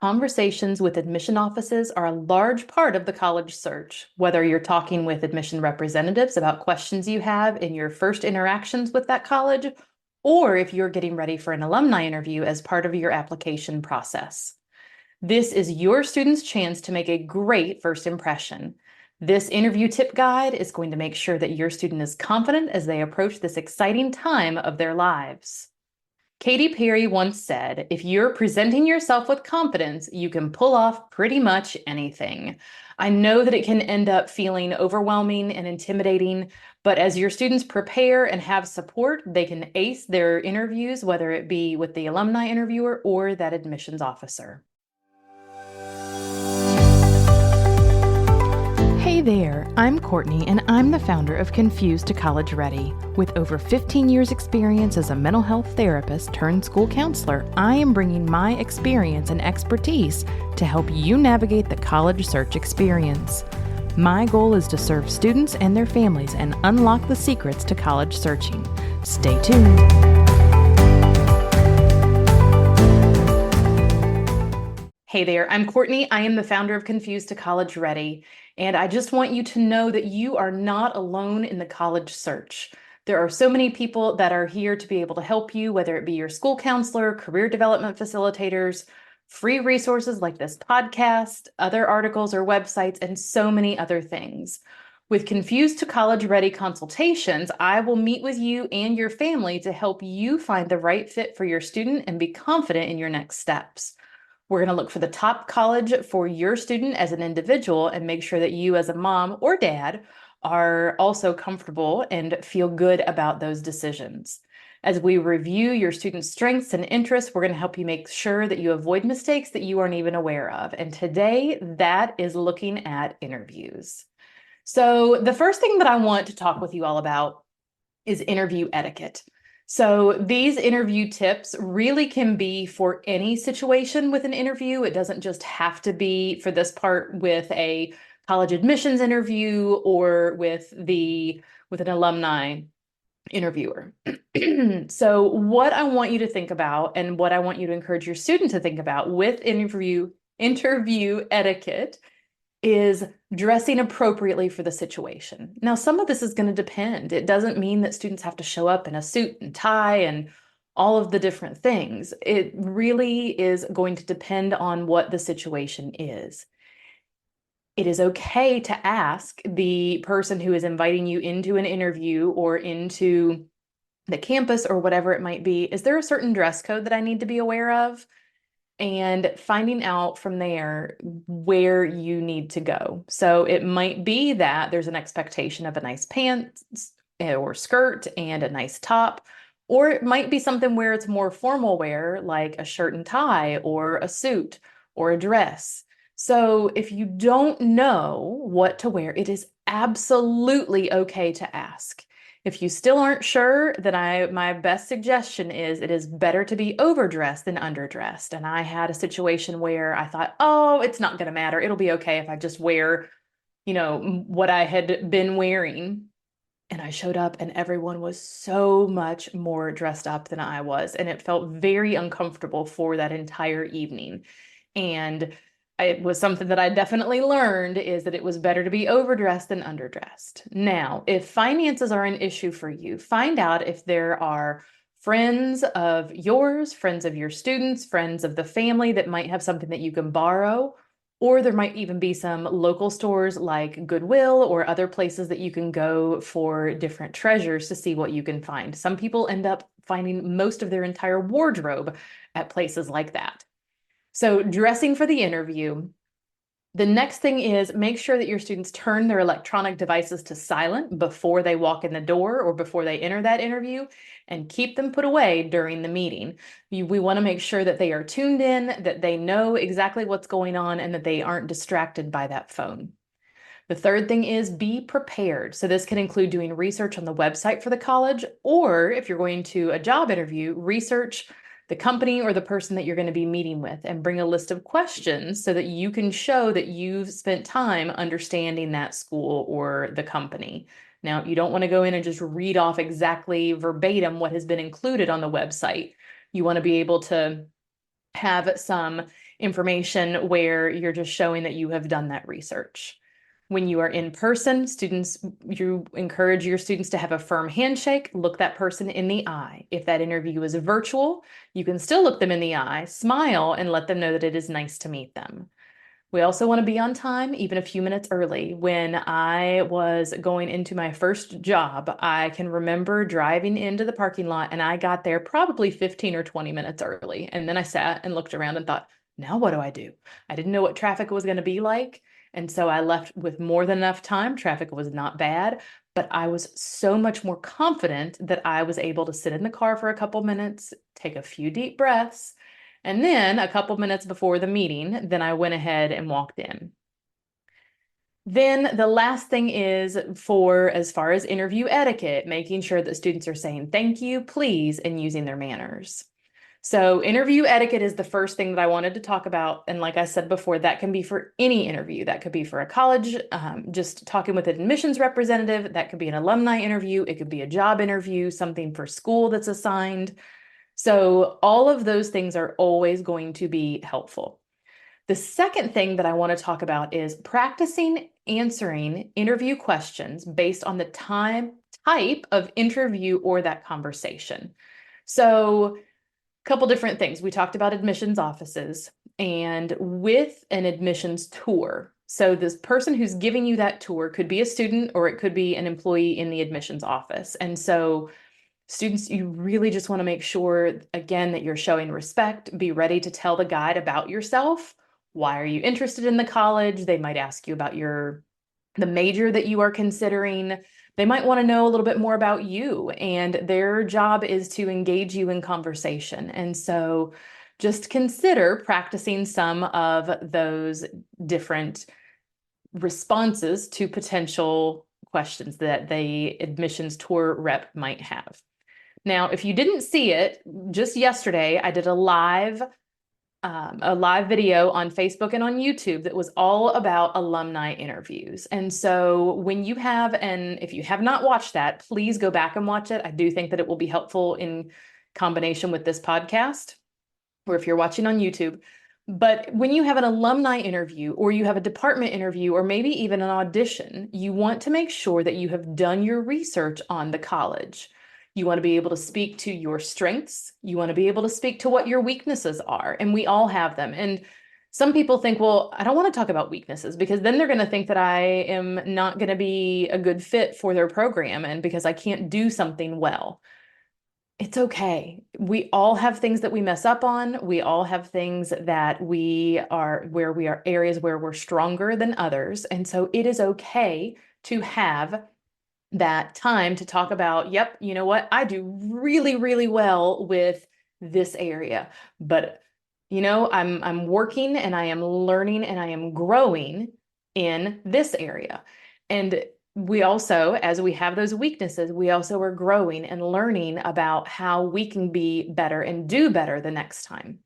Conversations with admission offices are a large part of the college search. Whether you're talking with admission representatives about questions you have in your first interactions with that college, or if you're getting ready for an alumni interview as part of your application process. This is your student's chance to make a great first impression. This interview tip guide is going to make sure that your student is confident as they approach this exciting time of their lives. Katy Perry once said, if you're presenting yourself with confidence, you can pull off pretty much anything. I know that it can end up feeling overwhelming and intimidating, but as your students prepare and have support, they can ace their interviews, whether it be with the alumni interviewer or that admissions officer. Hey there, I'm Courtney, and I'm the founder of Confused to College Ready. With over 15 years experience as a mental health therapist turned school counselor, I am bringing my experience and expertise to help you navigate the college search experience. My goal is to serve students and their families and unlock the secrets to college searching. Stay tuned. Hey there, I'm Courtney. I am the founder of Confused to College Ready, and I just want you to know that you are not alone in the college search. There are so many people that are here to be able to help you, whether it be your school counselor, career development facilitators, free resources like this podcast, other articles or websites, and so many other things. With Confused to College Ready consultations, I will meet with you and your family to help you find the right fit for your student and be confident in your next steps. We're going to look for the top college for your student as an individual and make sure that you as a mom or dad are also comfortable and feel good about those decisions. As we review your student's strengths and interests, we're going to help you make sure that you avoid mistakes that you aren't even aware of. And today, that is looking at interviews. So the first thing that I want to talk with you all about is interview etiquette. So these interview tips really can be for any situation with an interview. It doesn't just have to be for this part with a college admissions interview or with an alumni interviewer. So what I want you to think about and what I want you to encourage your student to think about with interview etiquette is dressing appropriately for the situation. Now, some of this is going to depend. It doesn't mean that students have to show up in a suit and tie and all of the different things. It really is going to depend on what the situation is. It is okay to ask the person who is inviting you into an interview or into the campus or whatever it might be, is there a certain dress code that I need to be aware of? And finding out from there where you need to go. So it might be that there's an expectation of a nice pants or skirt and a nice top, or it might be something where it's more formal wear, like a shirt and tie or a suit or a dress. So if you don't know what to wear, it is absolutely okay to ask. If you still aren't sure, then my best suggestion is it is better to be overdressed than underdressed. And I had a situation where I thought, oh, it's not going to matter. It'll be okay if I just wear, what I had been wearing. And I showed up and everyone was so much more dressed up than I was. And it felt very uncomfortable for that entire evening. And it was something that I definitely learned is that it was better to be overdressed than underdressed. Now, if finances are an issue for you, find out if there are friends of yours, friends of your students, friends of the family that might have something that you can borrow, or there might even be some local stores like Goodwill or other places that you can go for different treasures to see what you can find. Some people end up finding most of their entire wardrobe at places like that. So dressing for the interview. The next thing is make sure that your students turn their electronic devices to silent before they walk in the door or before they enter that interview, and keep them put away during the meeting. We want to make sure that they are tuned in, that they know exactly what's going on, and that they aren't distracted by that phone. The third thing is be prepared. So this can include doing research on the website for the college, or if you're going to a job interview, research the company or the person that you're going to be meeting with and bring a list of questions so that you can show that you've spent time understanding that school or the company. Now, you don't want to go in and just read off exactly verbatim what has been included on the website. You want to be able to have some information where you're just showing that you have done that research. When you are in person, you encourage your students to have a firm handshake, look that person in the eye. If that interview is virtual, you can still look them in the eye, smile, and let them know that it is nice to meet them. We also want to be on time, even a few minutes early. When I was going into my first job, I can remember driving into the parking lot and I got there probably 15 or 20 minutes early. And then I sat and looked around and thought, now what do I do? I didn't know what traffic was going to be like. And so I left with more than enough time. Traffic was not bad, but I was so much more confident that I was able to sit in the car for a couple minutes, take a few deep breaths, and then a couple minutes before the meeting, then I went ahead and walked in. Then the last thing is for as far as interview etiquette, making sure that students are saying thank you, please, and using their manners. So interview etiquette is the first thing that I wanted to talk about. And like I said before, that can be for any interview. That could be for a college, just talking with an admissions representative. That could be an alumni interview. It could be a job interview, something for school that's assigned. So all of those things are always going to be helpful. The second thing that I want to talk about is practicing answering interview questions based on the type of interview or that conversation. So a couple different things. We talked about admissions offices and with an admissions tour. So this person who's giving you that tour could be a student or it could be an employee in the admissions office. And so students, you really just want to make sure, again, that you're showing respect. Be ready to tell the guide about yourself. Why are you interested in the college? They might ask you about the major that you are considering. They might want to know a little bit more about you, and their job is to engage you in conversation. And so just consider practicing some of those different responses to potential questions that the admissions tour rep might have. Now, if you didn't see it, just yesterday, I did a live video on Facebook and on YouTube that was all about alumni interviews. And so if you have not watched that, please go back and watch it. I do think that it will be helpful in combination with this podcast, or if you're watching on YouTube. But when you have an alumni interview or you have a department interview or maybe even an audition, you want to make sure that you have done your research on the college. You want to be able to speak to your strengths. You want to be able to speak to what your weaknesses are. And we all have them. And some people think, well, I don't want to talk about weaknesses because then they're going to think that I am not going to be a good fit for their program and because I can't do something well. It's okay. We all have things that we mess up on. We all have things that we are areas where we're stronger than others. And so it is okay to have that time to talk about, yep, you know what? I do really, really well with this area, but I'm working and I am learning and I am growing in this area. And we also, as we have those weaknesses, we also are growing and learning about how we can be better and do better the next time.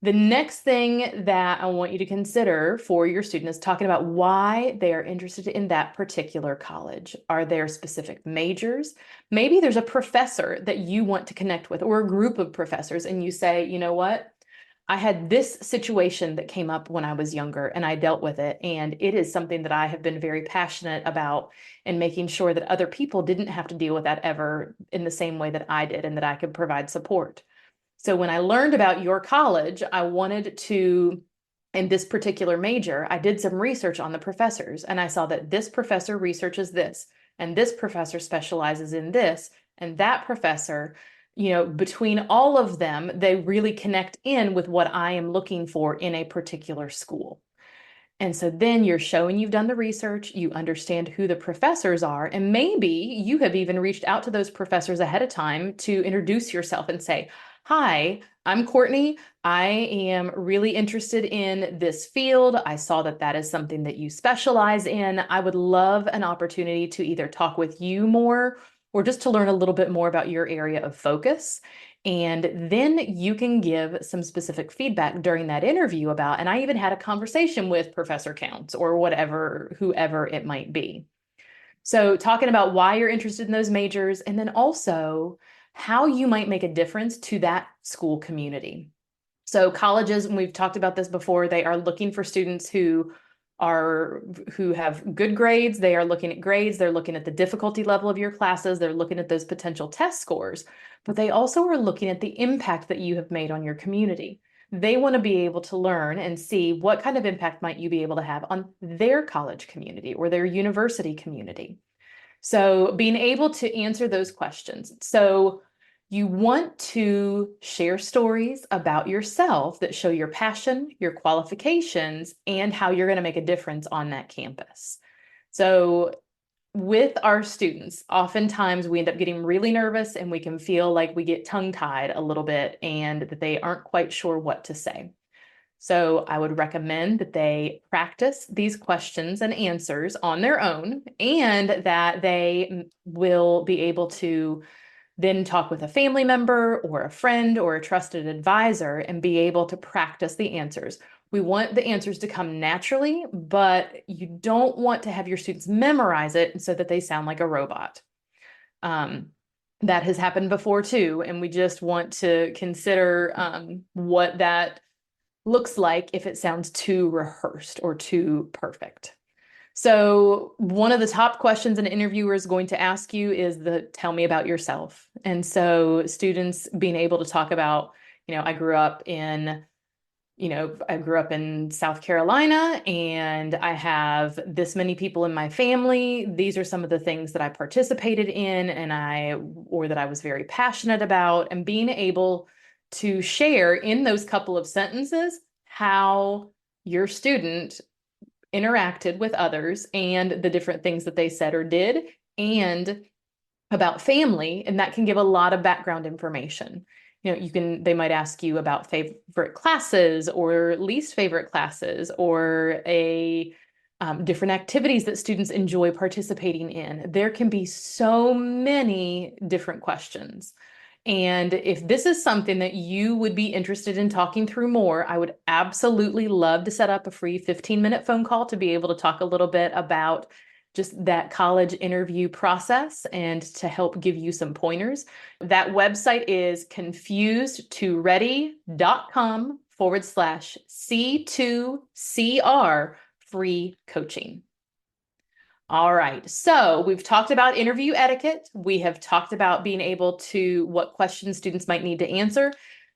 The next thing that I want you to consider for your student is talking about why they are interested in that particular college. Are there specific majors? Maybe there's a professor that you want to connect with or a group of professors and you say, you know what? I had this situation that came up when I was younger and I dealt with it. And it is something that I have been very passionate about and making sure that other people didn't have to deal with that ever in the same way that I did and that I could provide support. So when I learned about your college, I wanted to, in this particular major, I did some research on the professors and I saw that this professor researches this and this professor specializes in this and that professor, between all of them, they really connect in with what I am looking for in a particular school. And so then you're showing you've done the research, you understand who the professors are, and maybe you have even reached out to those professors ahead of time to introduce yourself and say, hi, I'm Courtney. I am really interested in this field. I saw that that is something that you specialize in. I would love an opportunity to either talk with you more or just to learn a little bit more about your area of focus. And then you can give some specific feedback during that interview about, and I even had a conversation with Professor Kountz or whoever it might be. So talking about why you're interested in those majors, and then also how you might make a difference to that school community. So colleges, and we've talked about this before, they are looking for students who have good grades. They are looking at grades. They're looking at the difficulty level of your classes. They're looking at those potential test scores, but they also are looking at the impact that you have made on your community. They want to be able to learn and see what kind of impact might you be able to have on their college community or their university community. So being able to answer those questions. So you want to share stories about yourself that show your passion, your qualifications, and how you're going to make a difference on that campus. So with our students, oftentimes we end up getting really nervous and we can feel like we get tongue-tied a little bit and that they aren't quite sure what to say. So I would recommend that they practice these questions and answers on their own, and that they will be able to then talk with a family member or a friend or a trusted advisor and be able to practice the answers. We want the answers to come naturally, but you don't want to have your students memorize it so that they sound like a robot. That has happened before too, and we just want to consider what that looks like if it sounds too rehearsed or too perfect. So one of the top questions an interviewer is going to ask you is tell me about yourself. And so students being able to talk about, I grew up in South Carolina and I have this many people in my family. These are some of the things that I participated in or that I was very passionate about, and being able to share in those couple of sentences how your student interacted with others and the different things that they said or did, and about family. And that can give a lot of background information. They might ask you about favorite classes or least favorite classes, or different activities that students enjoy participating in. There can be so many different questions. And if this is something that you would be interested in talking through more, I would absolutely love to set up a free 15-minute phone call to be able to talk a little bit about just that college interview process and to help give you some pointers. That website is confusedtoready.com/C2CR free coaching. All right, so we've talked about interview etiquette. We have talked about being able to what questions students might need to answer.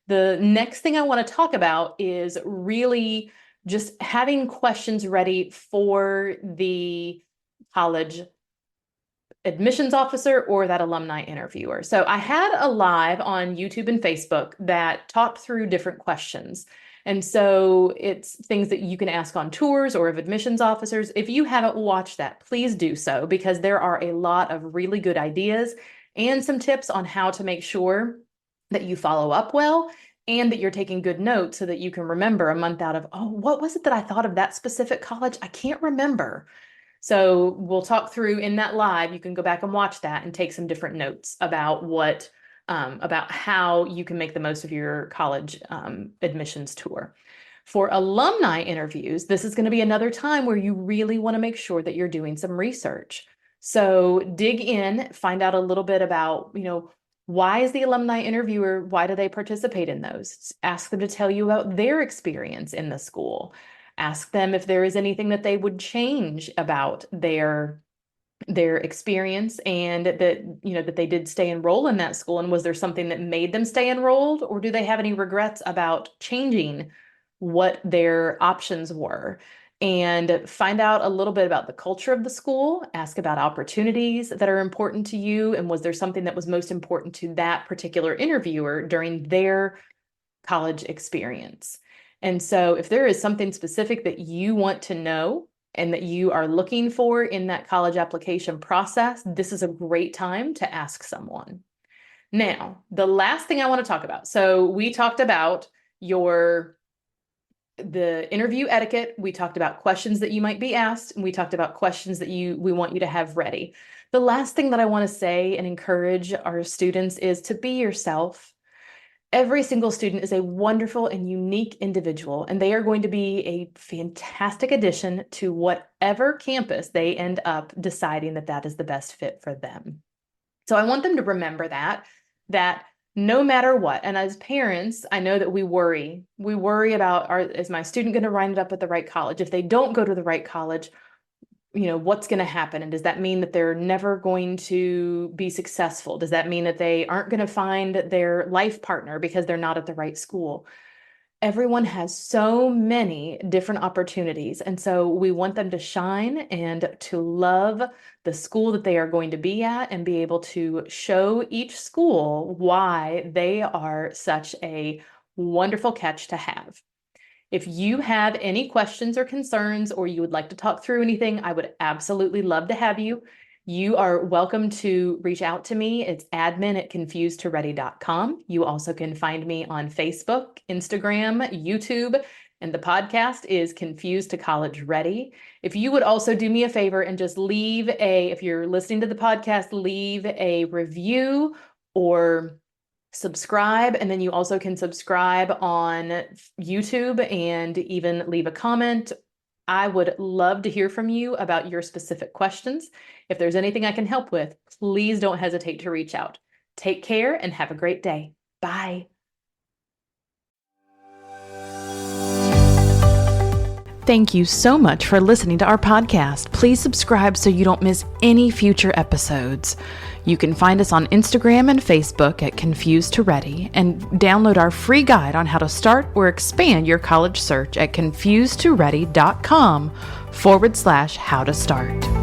The next thing I want to talk about is really just having questions ready for the college admissions officer or that alumni interviewer. So I had a live on YouTube and Facebook that talked through different questions. And so it's things that you can ask on tours or of admissions officers. If you haven't watched that, please do so, because there are a lot of really good ideas and some tips on how to make sure that you follow up well and that you're taking good notes so that you can remember a month out of, oh, what was it that I thought of that specific college? I can't remember. So we'll talk through in that live. You can go back and watch that and take some different notes about about how you can make the most of your college admissions tour. For alumni interviews, this is going to be another time where you really want to make sure that you're doing some research. So dig in, find out a little bit about, why is the alumni interviewer, why do they participate in those? Ask them to tell you about their experience in the school. Ask them if there is anything that they would change about their experience, and that that they did stay enrolled in that school, and was there something that made them stay enrolled, or do they have any regrets about changing what their options were? And find out a little bit about the culture of the school. Ask about opportunities that are important to you, and was there something that was most important to that particular interviewer during their college experience? And so if there is something specific that you want to know and that you are looking for in that college application process, this is a great time to ask someone. Now, the last thing I want to talk about. So we talked about the interview etiquette. We talked about questions that you might be asked, and we talked about questions that we want you to have ready. The last thing that I want to say and encourage our students is to be yourself. Every single student is a wonderful and unique individual, and they are going to be a fantastic addition to whatever campus they end up deciding that is the best fit for them. So I want them to remember that no matter what. And as parents, I know that we worry. We worry about, is my student going to wind up at the right college? If they don't go to the right college, what's going to happen? And does that mean that they're never going to be successful? Does that mean that they aren't going to find their life partner because they're not at the right school? Everyone has so many different opportunities. And so we want them to shine and to love the school that they are going to be at and be able to show each school why they are such a wonderful catch to have. If you have any questions or concerns, or you would like to talk through anything, I would absolutely love to have you. You are welcome to reach out to me. It's admin@confusedtoready.com. You also can find me on Facebook, Instagram, YouTube, and the podcast is Confused to College Ready. If you would also do me a favor and just if you're listening to the podcast, leave a review or subscribe. And then you also can subscribe on YouTube and even leave a comment. I would love to hear from you about your specific questions. If there's anything I can help with, please don't hesitate to reach out. Take care and have a great day. Bye. Thank you so much for listening to our podcast. Please subscribe so you don't miss any future episodes. You can find us on Instagram and Facebook at Confused to Ready, and download our free guide on how to start or expand your college search at confusedtoready.com/how to start.